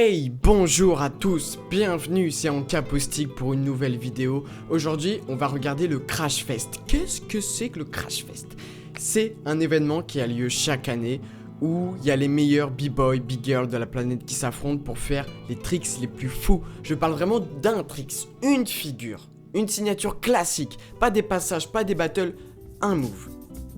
Hey, bonjour à tous, bienvenue, c'est Ancapostic pour une nouvelle vidéo. Aujourd'hui, on va regarder le Crash Fest. Qu'est-ce que c'est que le Crash Fest? C'est un événement qui a lieu chaque année où il y a les meilleurs b-boys, b-girls de la planète qui s'affrontent pour faire les tricks les plus fous. Je parle vraiment d'un tricks, une figure, une signature classique, pas des passages, pas des battles, un move.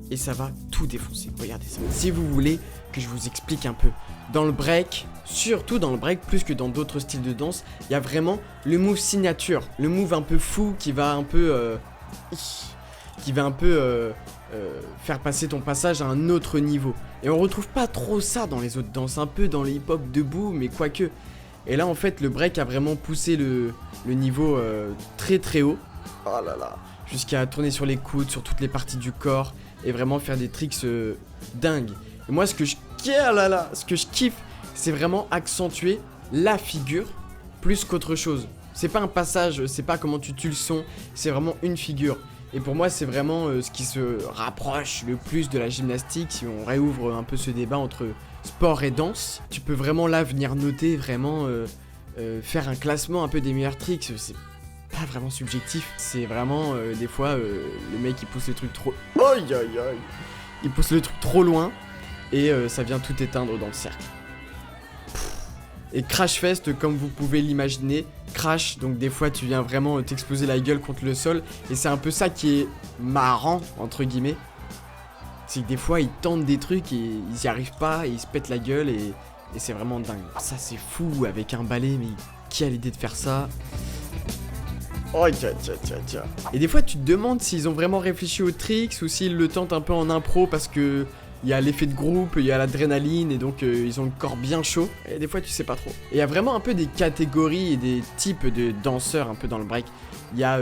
Et ça va tout défoncer, regardez ça. Si vous voulez que je vous explique un peu, dans le break, surtout dans le break, plus que dans d'autres styles de danse, il y a vraiment le move signature, le move un peu fou qui va un peu faire passer ton passage à un autre niveau. Et on retrouve pas trop ça dans les autres danses, un peu dans le hip-hop debout, mais quoique. Et là en fait le break a vraiment poussé le niveau très très haut, oh là là, jusqu'à tourner sur les coudes, sur toutes les parties du corps, et vraiment faire des tricks dingues. Et moi ce que je kiffe, c'est vraiment accentuer la figure plus qu'autre chose. C'est pas un passage, c'est pas comment tu tues le son, c'est vraiment une figure. Et pour moi, c'est vraiment ce qui se rapproche le plus de la gymnastique. Si on réouvre un peu ce débat entre sport et danse, tu peux vraiment là venir noter, vraiment faire un classement un peu des meilleurs tricks. C'est pas vraiment subjectif, c'est vraiment des fois le mec il pousse le truc trop... Aïe aïe aïe. Il pousse le truc trop loin et ça vient tout éteindre dans le cercle. Et Crash Fest, comme vous pouvez l'imaginer, crash, donc des fois tu viens vraiment t'exploser la gueule contre le sol. Et c'est un peu ça qui est marrant, entre guillemets. C'est que des fois ils tentent des trucs et ils y arrivent pas, et ils se pètent la gueule et c'est vraiment dingue. Ça c'est fou avec un balai, mais qui a l'idée de faire ça? Oh tiens. Et des fois tu te demandes s'ils ont vraiment réfléchi aux tricks ou s'ils le tentent un peu en impro parce que... il y a l'effet de groupe, il y a l'adrénaline et donc ils ont le corps bien chaud. Et des fois tu sais pas trop. Et il y a vraiment un peu des catégories et des types de danseurs un peu dans le break. Il y a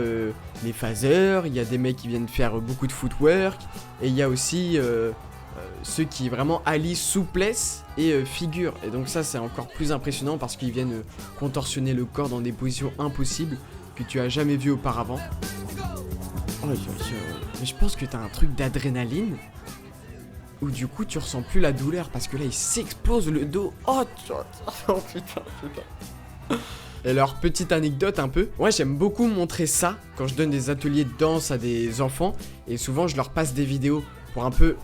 les phaseurs, il y a des mecs qui viennent faire beaucoup de footwork. Et il y a aussi ceux qui vraiment allient souplesse et figure. Et donc ça c'est encore plus impressionnant parce qu'ils viennent contorsionner le corps dans des positions impossibles que tu as jamais vues auparavant. Oh, mais je pense que t'as un truc d'adrénaline où du coup tu ressens plus la douleur parce que là il s'explose le dos. Oh putain. Et leur petite anecdote un peu, ouais j'aime beaucoup montrer ça quand je donne des ateliers de danse à des enfants. Et souvent je leur passe des vidéos pour un peu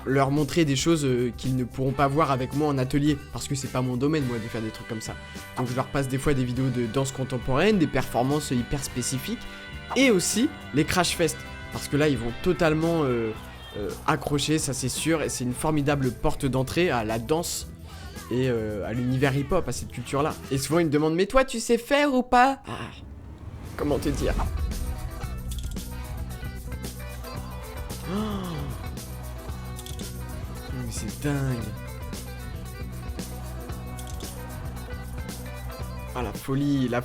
leur montrer des choses qu'ils ne pourront pas voir avec moi en atelier. Parce que c'est pas mon domaine moi de faire des trucs comme ça. Donc je leur passe des fois des vidéos de danse contemporaine, des performances hyper spécifiques. Et aussi les Crash Fest. Parce que là ils vont totalement... accroché, ça c'est sûr, et c'est une formidable porte d'entrée à la danse et à l'univers hip-hop, à cette culture-là. Et souvent ils me demandent, mais toi tu sais faire ou pas? Comment te dire? Oh, mais c'est dingue. Ah la folie. Ah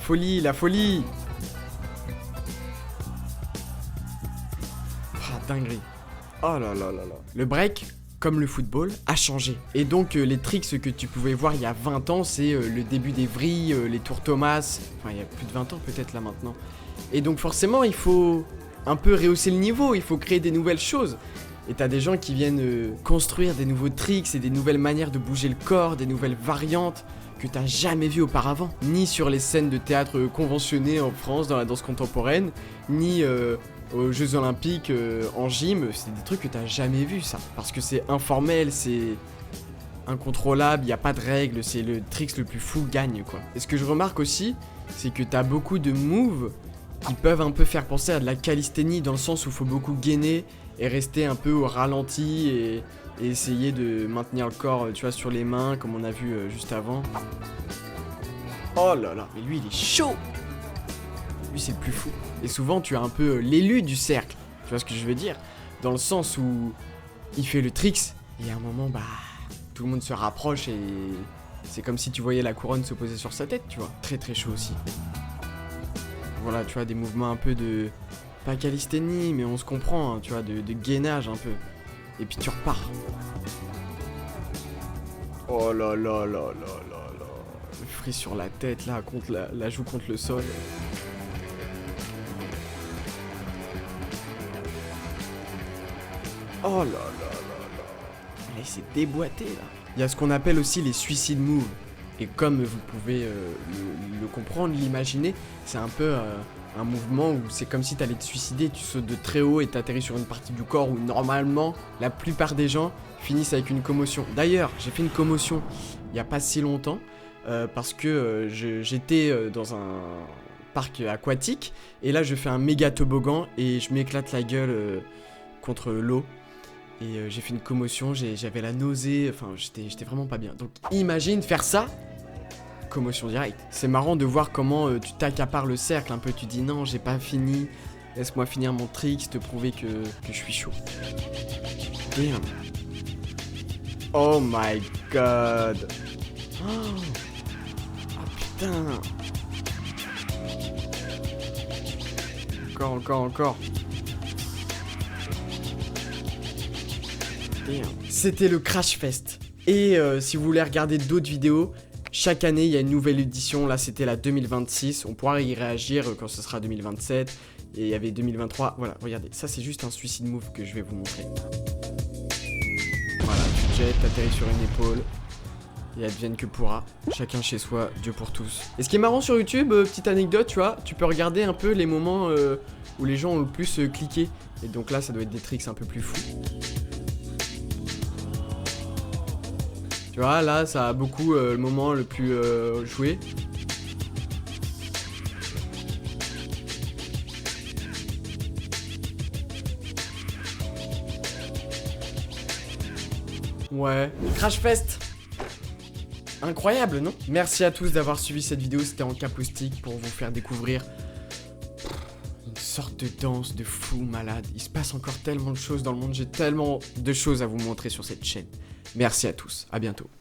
dinguerie. Oh là là. Le break, comme le football, a changé. Et donc les tricks que tu pouvais voir il y a 20 ans, c'est le début des vrilles, les tours Thomas. Enfin, il y a plus de 20 ans peut-être là maintenant. Et donc forcément, il faut un peu rehausser le niveau, il faut créer des nouvelles choses. Et t'as des gens qui viennent construire des nouveaux tricks et des nouvelles manières de bouger le corps, des nouvelles variantes que t'as jamais vues auparavant. Ni sur les scènes de théâtre conventionnées en France dans la danse contemporaine, ni... aux Jeux Olympiques, en gym, c'est des trucs que t'as jamais vu ça. Parce que c'est informel, c'est incontrôlable, y a pas de règles, c'est le tricks le plus fou gagne quoi. Et ce que je remarque aussi, c'est que t'as beaucoup de moves qui peuvent un peu faire penser à de la calisthénie dans le sens où faut beaucoup gainer et rester un peu au ralenti et essayer de maintenir le corps, tu vois, sur les mains comme on a vu juste avant. Oh là là, mais lui il est chaud! Lui c'est le plus fou. Et souvent tu as un peu l'élu du cercle, tu vois ce que je veux dire? Dans le sens où il fait le tricks et à un moment bah tout le monde se rapproche et c'est comme si tu voyais la couronne se poser sur sa tête, tu vois. Très très chaud aussi. Voilà, tu vois, des mouvements un peu de... pas calisthénie mais on se comprend, hein, tu vois, de gainage un peu. Et puis tu repars. Oh là. Le frise sur la tête là, contre la joue contre le sol. Oh là. Il s'est déboîté là. Il y a ce qu'on appelle aussi les suicide moves. Et comme vous pouvez le comprendre, l'imaginer, c'est un peu un mouvement où c'est comme si t'allais te suicider, tu sautes de très haut et t'atterris sur une partie du corps où normalement la plupart des gens finissent avec une commotion. D'ailleurs, j'ai fait une commotion il n'y a pas si longtemps parce que j'étais dans un parc aquatique et là je fais un méga toboggan et je m'éclate la gueule contre l'eau. Et j'ai fait une commotion, j'avais la nausée, enfin j'étais vraiment pas bien. Donc imagine faire ça, commotion directe. C'est marrant de voir comment tu t'accapares le cercle un peu, tu dis non j'ai pas fini, laisse-moi finir mon trick, te prouver que je suis chaud. Damn. Oh my god. Oh putain. Encore. C'était le Crash Fest. Et si vous voulez regarder d'autres vidéos, chaque année il y a une nouvelle édition. Là c'était la 2026. On pourra y réagir quand ce sera 2027. Et il y avait 2023. Voilà, regardez. Ça c'est juste un suicide move que je vais vous montrer. Voilà, tu te jettes, t'atterris sur une épaule. Et advienne que pourra. Chacun chez soi, Dieu pour tous. Et ce qui est marrant sur YouTube, petite anecdote, tu vois, tu peux regarder un peu les moments où les gens ont le plus cliqué. Et donc là ça doit être des tricks un peu plus fous. Tu vois, là, ça a beaucoup le moment le plus joué. Ouais. Crash Fest. Incroyable, non? Merci à tous d'avoir suivi cette vidéo. C'était en capoustique pour vous faire découvrir une sorte de danse de fou malade. Il se passe encore tellement de choses dans le monde. J'ai tellement de choses à vous montrer sur cette chaîne. Merci à tous, à bientôt.